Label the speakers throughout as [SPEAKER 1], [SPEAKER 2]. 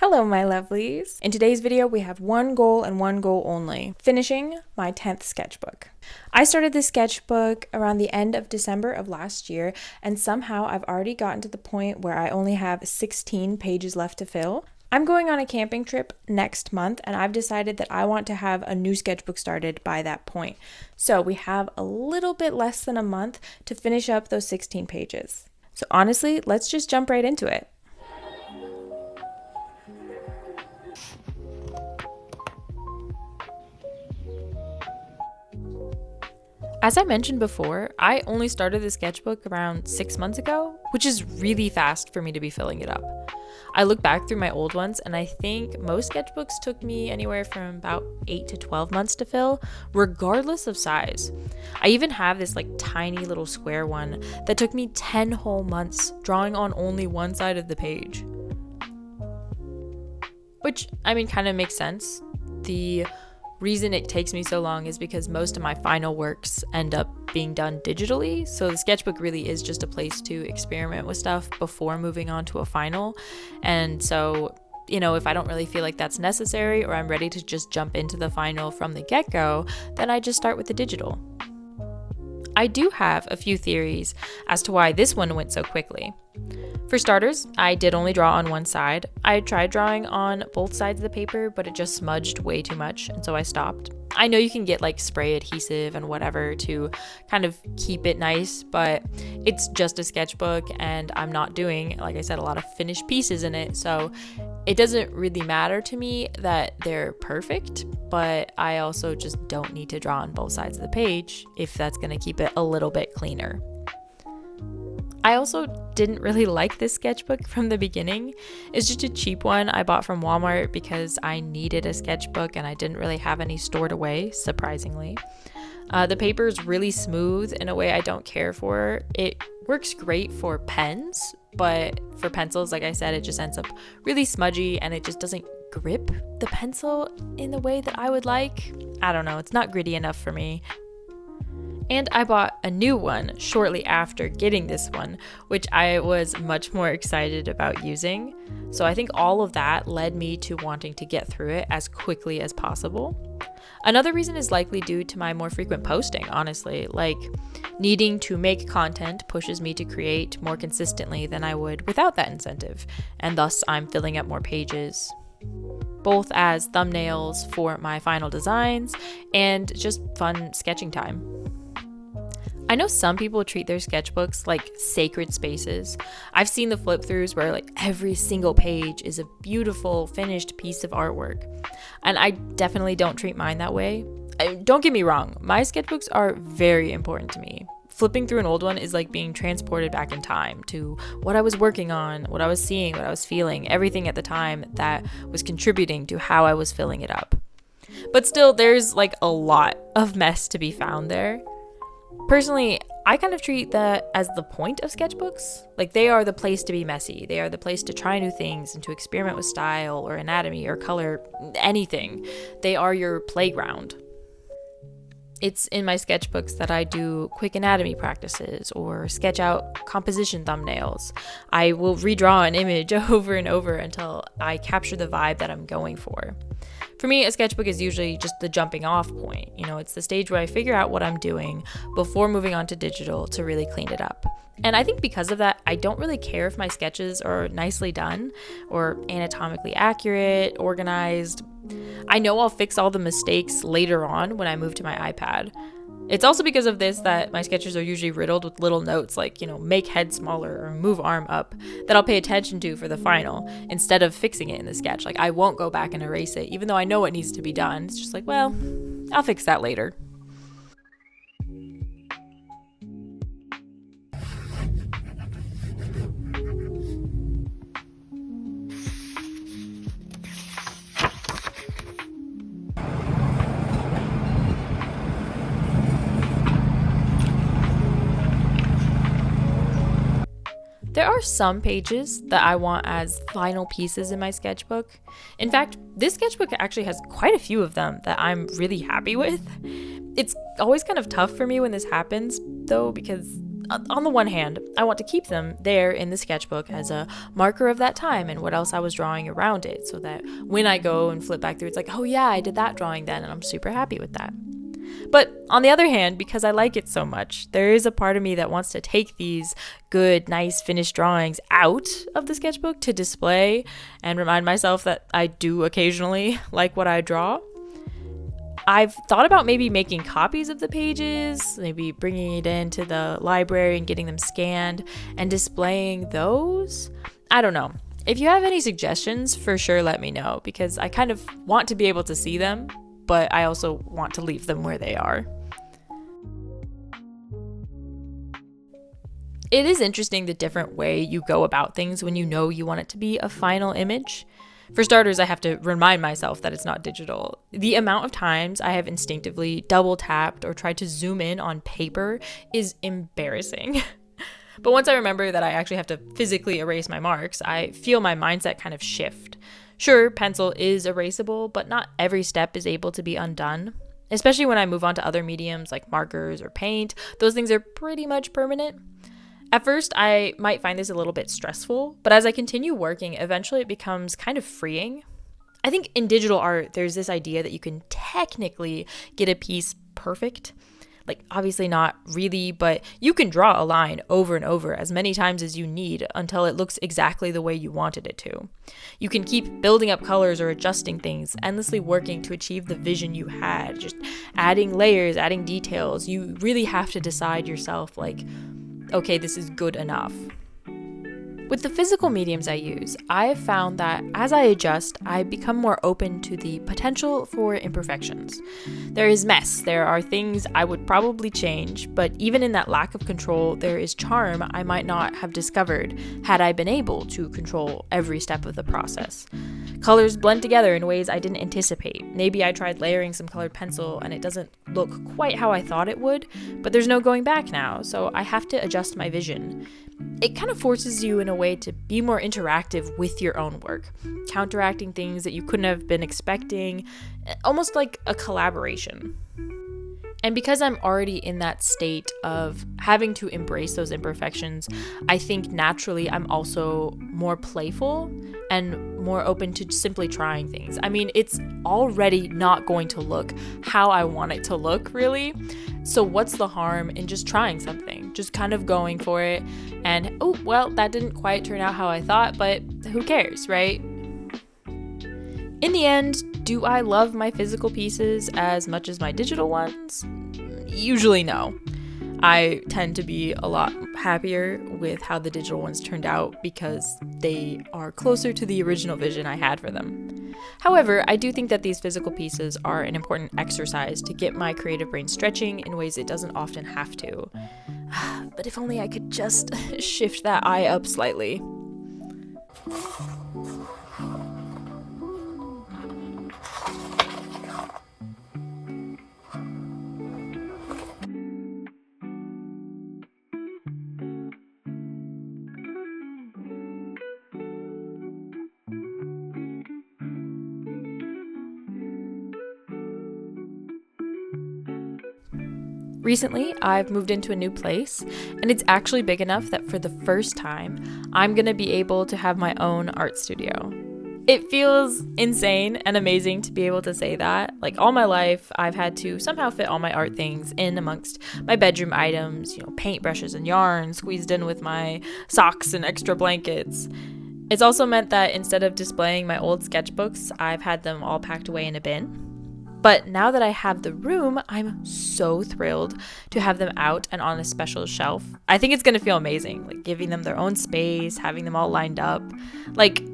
[SPEAKER 1] Hello, my lovelies. In today's video, we have one goal and one goal only: finishing my 10th sketchbook. I started this sketchbook around the end of December of last year, and somehow I've already gotten to the point where I only have 16 pages left to fill. I'm going on a camping trip next month, and I've decided that I want to have a new sketchbook started by that point. So we have a little bit less than a month to finish up those 16 pages. So honestly, let's just jump right into it. As I mentioned before, I only started the sketchbook around 6 months ago, which is really fast for me to be filling it up. I look back through my old ones and I think most sketchbooks took me anywhere from about 8 to 12 months to fill, regardless of size. I even have this tiny little square one that took me 10 whole months drawing on only one side of the page. Which, kind of makes sense. The reason it takes me so long is because most of my final works end up being done digitally, so the sketchbook really is just a place to experiment with stuff before moving on to a final. And so, if I don't really feel like that's necessary, or I'm ready to just jump into the final from the get-go, then I just start with the digital. I do have a few theories as to why this one went so quickly. For starters, I did only draw on one side. I tried drawing on both sides of the paper, but it just smudged way too much, and so I stopped. I know you can get spray adhesive and whatever to kind of keep it nice, but it's just a sketchbook and I'm not doing, like I said, a lot of finished pieces in it, so it doesn't really matter to me that they're perfect, but I also just don't need to draw on both sides of the page if that's going to keep it a little bit cleaner. I also didn't really like this sketchbook from the beginning. It's just a cheap one I bought from Walmart because I needed a sketchbook and I didn't really have any stored away, surprisingly. The paper is really smooth in a way I don't care for. It works great for pens, but for pencils, like I said, it just ends up really smudgy and it just doesn't grip the pencil in the way that I would like. I don't know, it's not gritty enough for me. And I bought a new one shortly after getting this one, which I was much more excited about using. So I think all of that led me to wanting to get through it as quickly as possible. Another reason is likely due to my more frequent posting, honestly. Needing to make content pushes me to create more consistently than I would without that incentive, and thus I'm filling up more pages, both as thumbnails for my final designs and just fun sketching time. I know some people treat their sketchbooks like sacred spaces. I've seen the flip throughs where every single page is a beautiful finished piece of artwork. And I definitely don't treat mine that way. Don't get me wrong, my sketchbooks are very important to me. Flipping through an old one is like being transported back in time to what I was working on, what I was seeing, what I was feeling, everything at the time that was contributing to how I was filling it up. But still, there's a lot of mess to be found there. Personally, I kind of treat that as the point of sketchbooks. They are the place to be messy. They are the place to try new things and to experiment with style or anatomy or color, anything. They are your playground. It's in my sketchbooks that I do quick anatomy practices or sketch out composition thumbnails. I will redraw an image over and over until I capture the vibe that I'm going for. For me, a sketchbook is usually just the jumping off point. It's the stage where I figure out what I'm doing before moving on to digital to really clean it up. And I think because of that, I don't really care if my sketches are nicely done or anatomically accurate, organized. I know I'll fix all the mistakes later on when I move to my iPad. It's also because of this that my sketches are usually riddled with little notes make head smaller or move arm up that I'll pay attention to for the final instead of fixing it in the sketch. I won't go back and erase it even though I know what needs to be done. It's just I'll fix that later. There are some pages that I want as final pieces in my sketchbook. In fact, this sketchbook actually has quite a few of them that I'm really happy with. It's always kind of tough for me when this happens, though, because on the one hand, I want to keep them there in the sketchbook as a marker of that time and what else I was drawing around it, so that when I go and flip back through, it's like, oh yeah, I did that drawing then, and I'm super happy with that. But on the other hand, because I like it so much, there is a part of me that wants to take these good, nice, finished drawings out of the sketchbook to display and remind myself that I do occasionally like what I draw. I've thought about maybe making copies of the pages, maybe bringing it into the library and getting them scanned and displaying those. I don't know. If you have any suggestions, for sure let me know, because I kind of want to be able to see them, but I also want to leave them where they are. It is interesting the different way you go about things when you know you want it to be a final image. For starters, I have to remind myself that it's not digital. The amount of times I have instinctively double tapped or tried to zoom in on paper is embarrassing. But once I remember that I actually have to physically erase my marks, I feel my mindset kind of shift. Sure, pencil is erasable, but not every step is able to be undone. Especially when I move on to other mediums like markers or paint, those things are pretty much permanent. At first, I might find this a little bit stressful, but as I continue working, eventually it becomes kind of freeing. I think in digital art, there's this idea that you can technically get a piece perfect. Like, obviously not really, but you can draw a line over and over as many times as you need until it looks exactly the way you wanted it to. You can keep building up colors or adjusting things, endlessly working to achieve the vision you had, just adding layers, adding details. You really have to decide yourself, like, okay, this is good enough. With the physical mediums I use, I have found that as I adjust, I become more open to the potential for imperfections. There is mess, there are things I would probably change, but even in that lack of control, there is charm I might not have discovered had I been able to control every step of the process. Colors blend together in ways I didn't anticipate. Maybe I tried layering some colored pencil and it doesn't look quite how I thought it would, but there's no going back now, so I have to adjust my vision. It kind of forces you in a way to be more interactive with your own work, counteracting things that you couldn't have been expecting, almost like a collaboration. And because I'm already in that state of having to embrace those imperfections, I think naturally I'm also more playful and more open to simply trying things. I mean, it's already not going to look how I want it to look, really. So what's the harm in just trying something? Just kind of going for it and, oh, well, that didn't quite turn out how I thought, but who cares, right? In the end, do I love my physical pieces as much as my digital ones? Usually no. I tend to be a lot happier with how the digital ones turned out because they are closer to the original vision I had for them. However, I do think that these physical pieces are an important exercise to get my creative brain stretching in ways it doesn't often have to. But if only I could just shift that eye up slightly. Recently, I've moved into a new place, and it's actually big enough that for the first time, I'm gonna be able to have my own art studio. It feels insane and amazing to be able to say that. Like, all my life, I've had to somehow fit all my art things in amongst my bedroom items, paintbrushes and yarn squeezed in with my socks and extra blankets. It's also meant that instead of displaying my old sketchbooks, I've had them all packed away in a bin. But now that I have the room, I'm so thrilled to have them out and on a special shelf. I think it's gonna feel amazing, like giving them their own space, having them all lined up. Like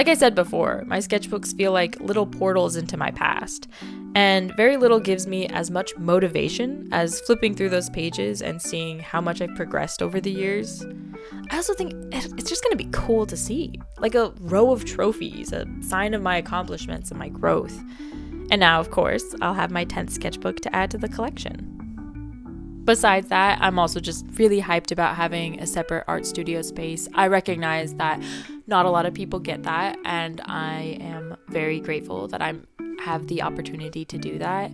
[SPEAKER 1] I said before, my sketchbooks feel like little portals into my past, and very little gives me as much motivation as flipping through those pages and seeing how much I've progressed over the years. I also think it's just gonna be cool to see, like a row of trophies, a sign of my accomplishments and my growth. And now, of course, I'll have my 10th sketchbook to add to the collection. Besides that, I'm also just really hyped about having a separate art studio space. I recognize that not a lot of people get that, and I am very grateful that I have the opportunity to do that.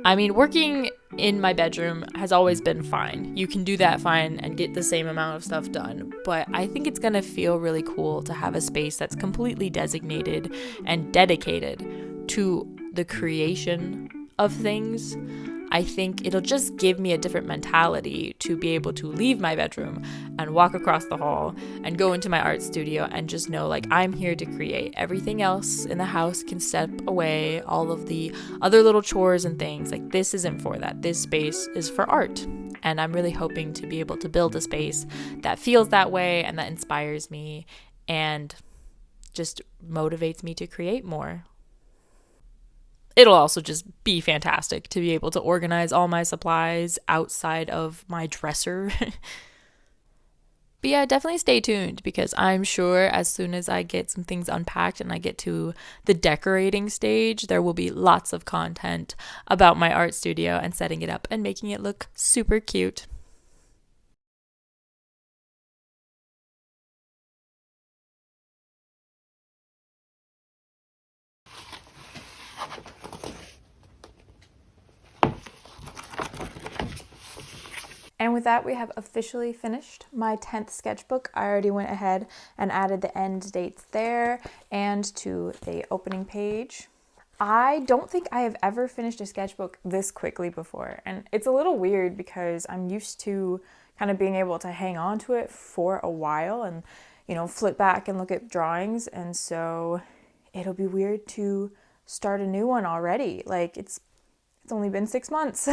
[SPEAKER 1] I mean, working in my bedroom has always been fine. You can do that fine and get the same amount of stuff done. But I think it's gonna feel really cool to have a space that's completely designated and dedicated to the creation of things. I think it'll just give me a different mentality to be able to leave my bedroom and walk across the hall and go into my art studio and just know, like, I'm here to create. Everything else in the house can step away, all of the other little chores and things. Like, this isn't for that. This space is for art. And I'm really hoping to be able to build a space that feels that way and that inspires me and just motivates me to create more. It'll also just be fantastic to be able to organize all my supplies outside of my dresser. But yeah, definitely stay tuned, because I'm sure as soon as I get some things unpacked and I get to the decorating stage, there will be lots of content about my art studio and setting it up and making it look super cute. And with that, we have officially finished my 10th sketchbook. I already went ahead and added the end dates there and to the opening page. I don't think I have ever finished a sketchbook this quickly before. And it's a little weird because I'm used to kind of being able to hang on to it for a while and, flip back and look at drawings. And so it'll be weird to start a new one already. Like, it's only been 6 months.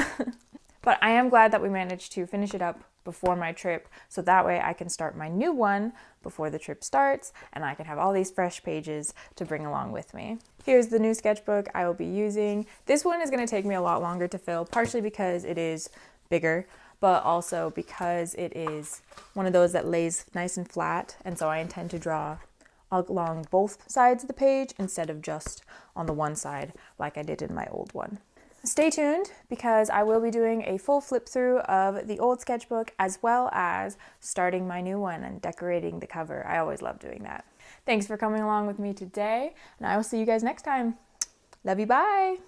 [SPEAKER 1] But I am glad that we managed to finish it up before my trip, so that way I can start my new one before the trip starts and I can have all these fresh pages to bring along with me. Here's the new sketchbook I will be using. This one is going to take me a lot longer to fill, partially because it is bigger, but also because it is one of those that lays nice and flat, and so I intend to draw along both sides of the page instead of just on the one side like I did in my old one. Stay tuned, because I will be doing a full flip through of the old sketchbook as well as starting my new one and decorating the cover. I always love doing that. Thanks for coming along with me today, and I will see you guys next time. Love you, bye!